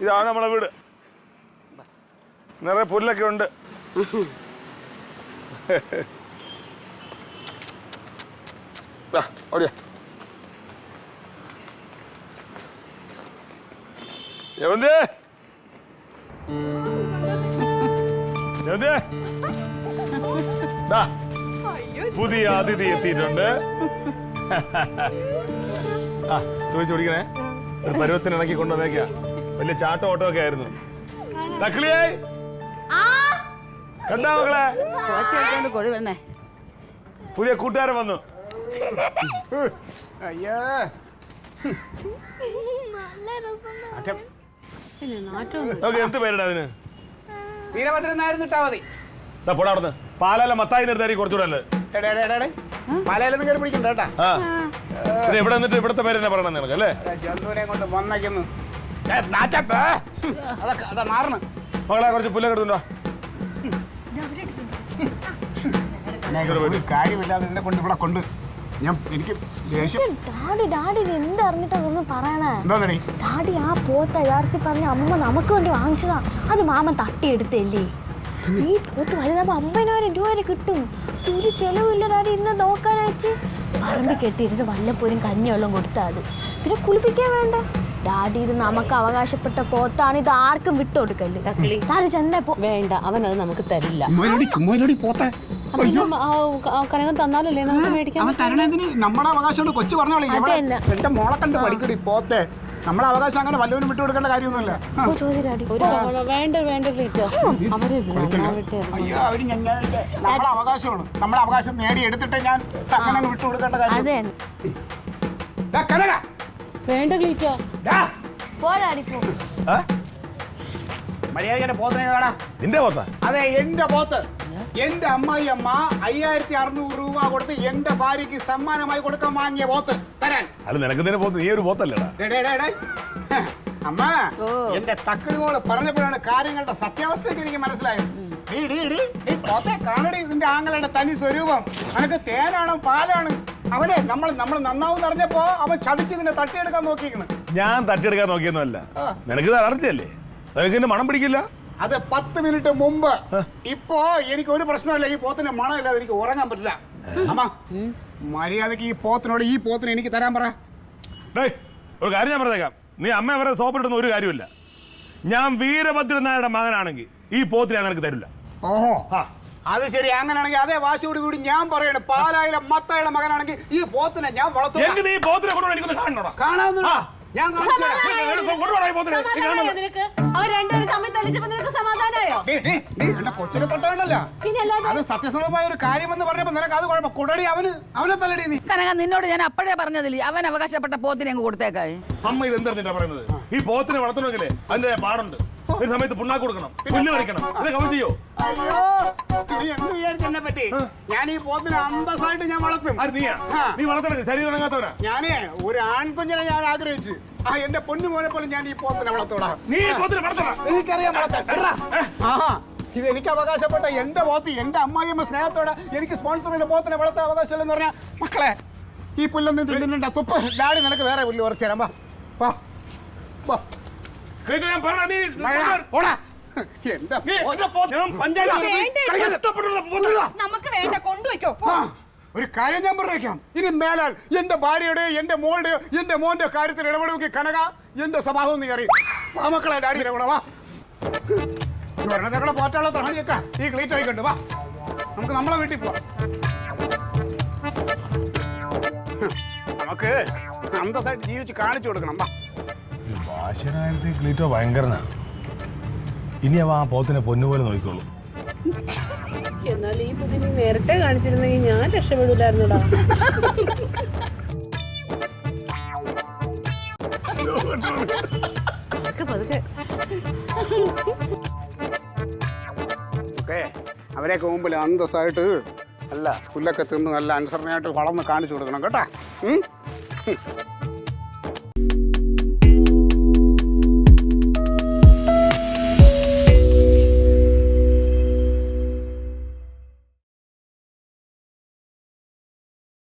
ഇതാണ് നമ്മളെ വീട്. നിറയെ പുല്ലൊക്കെ ഉണ്ട്. ഓടിയാ പുതിയ അതിഥി എത്തിയിട്ടുണ്ട്. സൂക്ഷിച്ചു പിടിക്കണേ. ഒരു പരുവത്തിന് ഇണക്കി കൊണ്ടുവന്നേക്കാ. വലിയ ചാട്ടം ഓട്ടോ ഒക്കെ ആയിരുന്നു. തക്കളിയായി കണ്ടാ മക്കളെ, പുതിയ കൂട്ടുകാരൻ വന്നു. എന്ത് പേരിടാ അതിന്? വീരഭദ്രൻ നായർ ഇട്ടാ മതി. പോടാ പാലാല മത്തായി നിർത്താരി കുറച്ചുകൂടെ പാലയിലൊന്നും കയറി പിടിക്കണ്ട കേട്ടാ. ഇവിടെ നിന്നിട്ട് ഇവിടുത്തെ പേര് തന്നെ പറയണം നിനക്ക് അല്ലേ? ജന്തുവിനെ കൊണ്ട് വന്നേക്കുന്നു. മകളെ കുറച്ച് പുല്ലൊക്കെ എടുത്തുണ്ടോ? ഒരു കാര്യമില്ലാതെ ഇതിനെ കൊണ്ട് ഇവിടെ കൊണ്ട് എനിക്ക് എന്തറിഞ്ഞിട്ടൊന്നും പറയണേ. ഡാഡി ആ പോത്ത യഥാർത്ഥത്തിൽ പറഞ്ഞ അമ്മ നമുക്ക് വേണ്ടി വാങ്ങിച്ചതാ. അത് മാമൻ തട്ടിയെടുത്തല്ലേ. ഈ പോത്ത് വലുതാകുമ്പോ 50,000 രൂപ വരെ കിട്ടും. ഒരു ചെലവില്ല ഡാഡി. ഇന്നെ നോക്കാനായിട്ട് പറമ്പി കെട്ടിയിരുന്ന് വല്ലപ്പോഴും കഞ്ഞിവെള്ളം കൊടുത്താൽ മതി. പിന്നെ കുളിപ്പിക്കാൻ വേണ്ട. ഡാഡി ഇത് നമുക്ക് അവകാശപ്പെട്ട പോത്താണ്. ഇത് ആർക്കും വിട്ടുകൊടുക്കല്ലേ. വേണ്ട, അവനത് നമുക്ക് തരില്ല. കനകം തന്നാലല്ലേ നമുക്ക് മേടിക്കാം. നമ്മുടെ അവകാശം കൊച്ചു പറഞ്ഞോളൂ. എന്റെ മോളെ കണ്ട് പഠിക്കടി പോത്തെ. നമ്മുടെ അവകാശം അങ്ങനെ വല്ലവനും വിട്ടുകൊടുക്കേണ്ട കാര്യമൊന്നുമില്ല. അയ്യോ അവര് നമ്മുടെ അവകാശമാണ്. നമ്മുടെ അവകാശം നേടിയെടുത്തിട്ട് ഞാൻ അങ്ങനെ വിട്ടുകൊടുക്കേണ്ട കാര്യം. വേണ്ട ക്ലീറ്റോ. മര്യാദ പോത്തിനെ കാണാ. നിന്റെ പോത്ത? അതെ, എന്റെ പോത്ത്. എന്റെ അമ്മായി അമ്മ 5600 രൂപ കൊടുത്ത് എന്റെ ഭാര്യക്ക് സമ്മാനമായി കൊടുക്കാൻ വാങ്ങിയ പോത്ത് തരാൻ. അല്ല നിനക്ക് പോത്ത്, നീ ഒരു പോത്തല്ലേടാ? അമ്മ, എന്റെ തക്കിളിമോള് പറഞ്ഞപ്പോഴാണ് കാര്യങ്ങളുടെ സത്യാവസ്ഥയൊക്കെ എനിക്ക് മനസ്സിലായത്. പോത്തെ കാണടി, ഇതിന്റെ ആങ്ങളുടെ തനി സ്വരൂപം. നിനക്ക് തേനാണ് പാലാണ്. അവനെ നമ്മൾ നന്നാവും അറിഞ്ഞപ്പോ അവൻ ചതിച്ച് ഇതിനെ തട്ടിയെടുക്കാൻ നോക്കിയിരിക്കണം. ഞാൻ തട്ടിയെടുക്കാൻ നോക്കിയൊന്നുമല്ല. നിനക്ക് അറിഞ്ഞല്ലേ, നിനക്ക് മണം പിടിക്കില്ല. അത് 10 മിനിറ്റ് മുമ്പ്. ഇപ്പോ എനിക്ക് ഒരു പ്രശ്നമല്ല. ഈ പോത്തിന്റെ മണമില്ലാതെ എനിക്ക് ഉറങ്ങാൻ പറ്റില്ല. അമ്മ, മര്യാദക്ക് ഈ പോത്തിനെ എനിക്ക് തരാൻ പറ. ഒരു കാര്യം ഞാൻ പറഞ്ഞേക്കാം. നീ അമ്മ അവരെ സോപ്പിട്ടൊന്നും ഒരു കാര്യമില്ല. ഞാൻ വീരഭദ്രൻ നായരുടെ മകനാണെങ്കിൽ ഈ പോത്തിനെ നിനക്ക് തരില്ല. ഓഹോ, അത് ശരി. അങ്ങനെയാണെങ്കിൽ അതേ വാശിയോട് കൂടി ഞാൻ പറയണേ, പാലായിലെ മത്തായുടെ മകനാണെങ്കിൽ ഈ പോത്തിനെ ഞാൻ വളർത്തും. നീ പോത്തിനെ കൊണ്ടുപോയി എനിക്കൊന്ന് കാണണോടാ. കാണാവുന്ന ഞാൻ കൊച്ചിനെ തൊട്ടാണല്ലോ. അത് സത്യസന്ധമായ ഒരു കാര്യമെന്ന് പറഞ്ഞപ്പോ നിനക്ക് അത് കുഴപ്പം. കൊടടി അവനെ തല്ലടി നീ. കനക, നിന്നോട് ഞാൻ അപ്പോഴേ പറഞ്ഞതില്ലേ അവൻ അവകാശപ്പെട്ട പോത്തിനെ അങ്ങ് കൊടുത്തേക്കായി. അമ്മ ഇത് എന്താ പറയുന്നത്? ഈ പോത്തിനെ വളർത്തണമെങ്കിലേ അതിന്റെ പാടുണ്ട്. ഒരു സമയത്ത് പുണ്ണാക്ക് കൊടുക്കണം, പുല്ല് പറിക്കണം. ഇതൊക്കെ അവൻ ചെയ്യോ? അയ്യോ, നീ എന്ത് വിചാരിച്ചെന്നെ പറ്റി? ഞാൻ ഈ പോത്തിനെ അന്തസ്സായിട്ട് ഞാൻ വളർത്തും. നീ വളർത്തണം, ശരീരം ഇണങ്ങാത്തവനാ. ഞാനേ ഒരു ആൺകുഞ്ഞിനെ ഞാൻ ആഗ്രഹിച്ചു. എന്റെ പൊന്നു മോനെ പോലെ ഞാൻ ഈ പോത്തിനെ വളർത്തോടാ. എനിക്കറിയാം ഇത് എനിക്ക് അവകാശപ്പെട്ട എന്റെ പോത്ത്. എന്റെ അമ്മായിയമ്മ സ്നേഹത്തോടെ എനിക്ക് സ്പോൺസർ ചെയ്ത പോത്തിനെ വളർത്താൻ അവകാശമില്ലെന്ന് പറഞ്ഞാൽ, മക്കളെ ഈ പുല്ലൊന്നും തിന്നിട്ടുണ്ട തുപ്പ്. ഡാഡി നിനക്ക് വേറെ പുല്ല് കുറച്ച് തരാം. നമുക്ക് വേണ്ട, കൊണ്ടുവയ്ക്കോ. ഒരു കാര്യം ഞാൻ പറഞ്ഞേക്കാം. ഇനി മേലാൽ എന്റെ ഭാര്യയുടെ, എന്റെ മോളുടെയോ, എന്റെ മോന്റെ കാര്യത്തിൽ ഇടപെടുമെങ്കിൽ കനക എന്റെ സ്വഭാവം നീ അറിയും. ആ മക്കളെ, ഡാഡി കൂടെ വാ. ഞങ്ങളെ പോറ്റാനുള്ള തണലിയൊക്കെ ഈ ക്ലീറ്റ് ആയിക്കൊണ്ട് വാ. നമുക്ക് നമ്മളെ വീട്ടിൽ പോവാം. നമുക്ക് അന്തസ്സായിട്ട് ജീവിച്ച് കാണിച്ചു കൊടുക്കണം. ഭാഷകാര്യത്തിൽ ക്ലീറ്റോ ഭയങ്കരനാണ്. ഇനി അവ ആ പോത്തിനെ പൊന്നുപോലെ നോക്കിക്കോളൂ. എന്നാൽ ഈ ബുദ്ധി നീ നേരത്തെ കാണിച്ചിരുന്നെങ്കിൽ ഞാൻ രക്ഷപ്പെടില്ലായിരുന്നുടാ. അവരെയൊക്കെ മുമ്പിൽ അന്തസ്സായിട്ട് അല്ല പുല്ലൊക്കെ തിന്ന് നല്ല അനുസരണയായിട്ട് വളർന്ന് കാണിച്ചു കൊടുക്കണം കേട്ടാ.